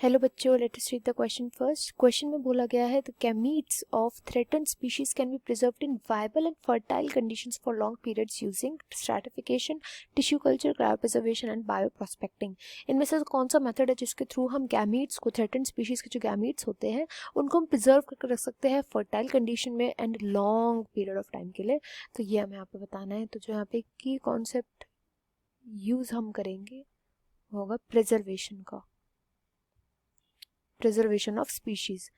Hello बच्चों, let us read the question first. Question में बोला गया है the gametes of threatened species can be preserved in viable and fertile conditions for long periods using stratification, tissue culture, cryopreservation and bioprospecting. इनमें से कौन सा method है जिसके थ्रू हम गैमीट्स को, थ्रेटन्ड स्पीशीज के जो गैमीट्स होते हैं उनको हम प्रिजर्व करके रख सकते हैं फर्टाइल कंडीशन में and long period of time के लिए। तो ये हमें यहाँ पे बताना है। तो जो यहाँ पे की कॉन्सेप्ट यूज हम करेंगे होगा प्रिजर्वेशन का, प्रिजर्वेशन ऑफ स्पीशीज।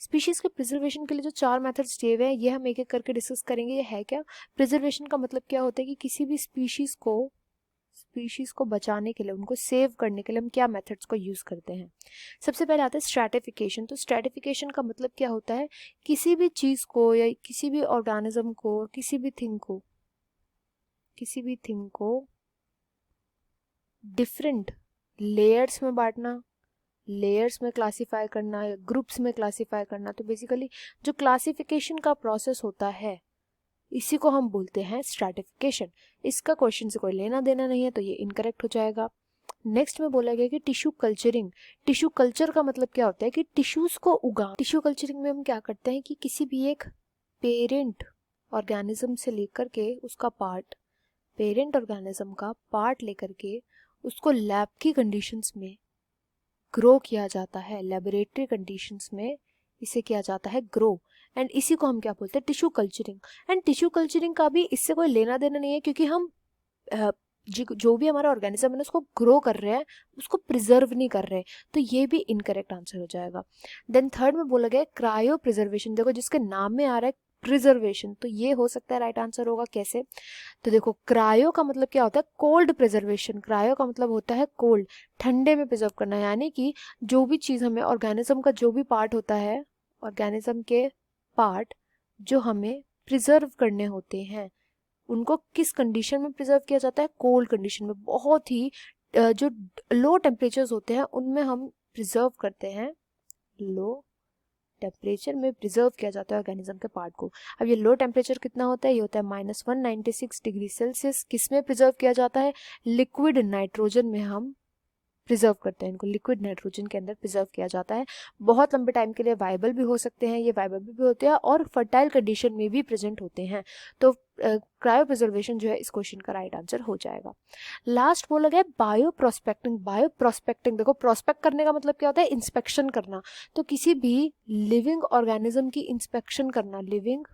स्पीशीज के प्रिजर्वेशन के लिए जो 4 मेथड्स दिए हुए हैं ये हम एक एक करके डिस्कस करेंगे। ये है क्या? प्रिजर्वेशन का मतलब क्या होता है कि किसी भी स्पीशीज को बचाने के लिए, उनको सेव करने के लिए हम क्या मेथड्स को यूज करते हैं। सबसे पहले आता है स्ट्रैटिफिकेशन। तो स्ट्रैटिफिकेशन का मतलब क्या होता है? किसी भी चीज को या किसी भी ऑर्गेनिज्म को, किसी भी थिंग को डिफरेंट लेयर्स में बांटना, लेयर्स में क्लासिफाई करना या ग्रुप्स में क्लासिफाई करना। तो बेसिकली जो क्लासिफिकेशन का प्रोसेस होता है इसी को हम बोलते हैं स्ट्रैटिफिकेशन। इसका क्वेश्चन से कोई लेना देना नहीं है तो ये इनकरेक्ट हो जाएगा। नेक्स्ट में बोला गया कि टिश्यू कल्चरिंग। टिश्यू कल्चर का मतलब क्या होता है कि टिश्यूज को टिश्यू कल्चरिंग में हम क्या करते हैं कि किसी भी एक पेरेंट ऑर्गेनिज्म से लेकर के उसका पार्ट, पेरेंट ऑर्गेनिज्म का पार्ट लेकर के उसको लैब की कंडीशंस में ग्रो किया जाता है, लेबोरेटरी कंडीशंस में इसे किया जाता है ग्रो, एंड इसी को हम क्या बोलते हैं? Tissue culturing. And tissue culturing का भी इससे कोई लेना देना नहीं है क्योंकि हम जो भी हमारा ऑर्गेनिज्म है उसको ग्रो कर रहे हैं, उसको प्रिजर्व नहीं कर रहे, तो ये भी इनकरेक्ट आंसर हो जाएगा। देन थर्ड में बोला गया क्रायो प्रिजर्वेशन। देखो जिसके नाम में आ रहा है प्रिजर्वेशन, तो ये हो सकता है राइट आंसर होगा। कैसे? तो देखो क्रायो का मतलब क्या होता है? Cold preservation. क्रायो का मतलब होता है कोल्ड, ठंडे में प्रिजर्व करना, यानी कि जो भी चीज हमें ऑर्गेनिज्म का जो भी पार्ट होता है, ऑर्गेनिज्म के पार्ट जो हमें प्रिजर्व करने होते हैं उनको किस कंडीशन में प्रिजर्व किया जाता है? कोल्ड कंडीशन में। बहुत ही जो लो टेम्परेचर्स होते हैं उनमें हम प्रिजर्व करते हैं, लो टेम्परेचर में प्रिजर्व किया जाता है ऑर्गेनिज्म के पार्ट को। अब ये लो टेम्परेचर कितना होता है? ये होता है -196 डिग्री सेल्सियस। किस में प्रिजर्व किया जाता है? लिक्विड नाइट्रोजन में हम प्रिजर्व करते हैं इनको, लिक्विड नाइट्रोजन के अंदर प्रिजर्व किया जाता है। बहुत लंबे टाइम के लिए वायबल भी हो सकते हैं, ये वायबल भी होते हैं और फर्टाइल कंडीशन में भी प्रेजेंट होते हैं। तो क्रायो प्रिजर्वेशन जो है इस क्वेश्चन का राइट आंसर हो जाएगा। लास्ट बोला गया बायो प्रोस्पेक्टिंग। बायो प्रोस्पेक्टिंग, देखो प्रोस्पेक्ट करने का मतलब क्या होता है? इंस्पेक्शन करना। तो किसी भी लिविंग ऑर्गेनिज्म की इंस्पेक्शन करना, लिविंग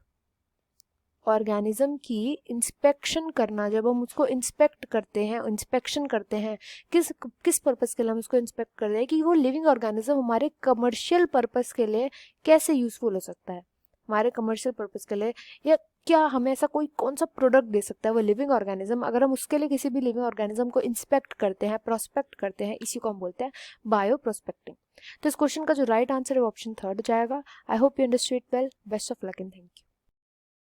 ऑर्गेनिज्म की इंस्पेक्शन करना। जब हम उसको इंस्पेक्ट करते हैं, इंस्पेक्शन करते हैं, किस पर्पस के लिए हम उसको इंस्पेक्ट कर रहे हैं कि वो लिविंग ऑर्गेनिज्म हमारे कमर्शियल पर्पस के लिए कैसे यूजफुल हो सकता है, हमारे कमर्शियल पर्पस के लिए, या क्या हमें ऐसा कोई कौन सा प्रोडक्ट दे सकता है वो लिविंग ऑर्गेनिज्म। अगर हम उसके लिए किसी भी लिविंग ऑर्गेनिज्म को इंस्पेक्ट करते हैं, प्रोस्पेक्ट करते हैं, इसी को हम बोलते हैं बायो प्रोस्पेक्टिंग। तो इस क्वेश्चन का जो राइट आंसर है वो ऑप्शन थर्ड जाएगा। I hope you understood well. Best of luck and thank you.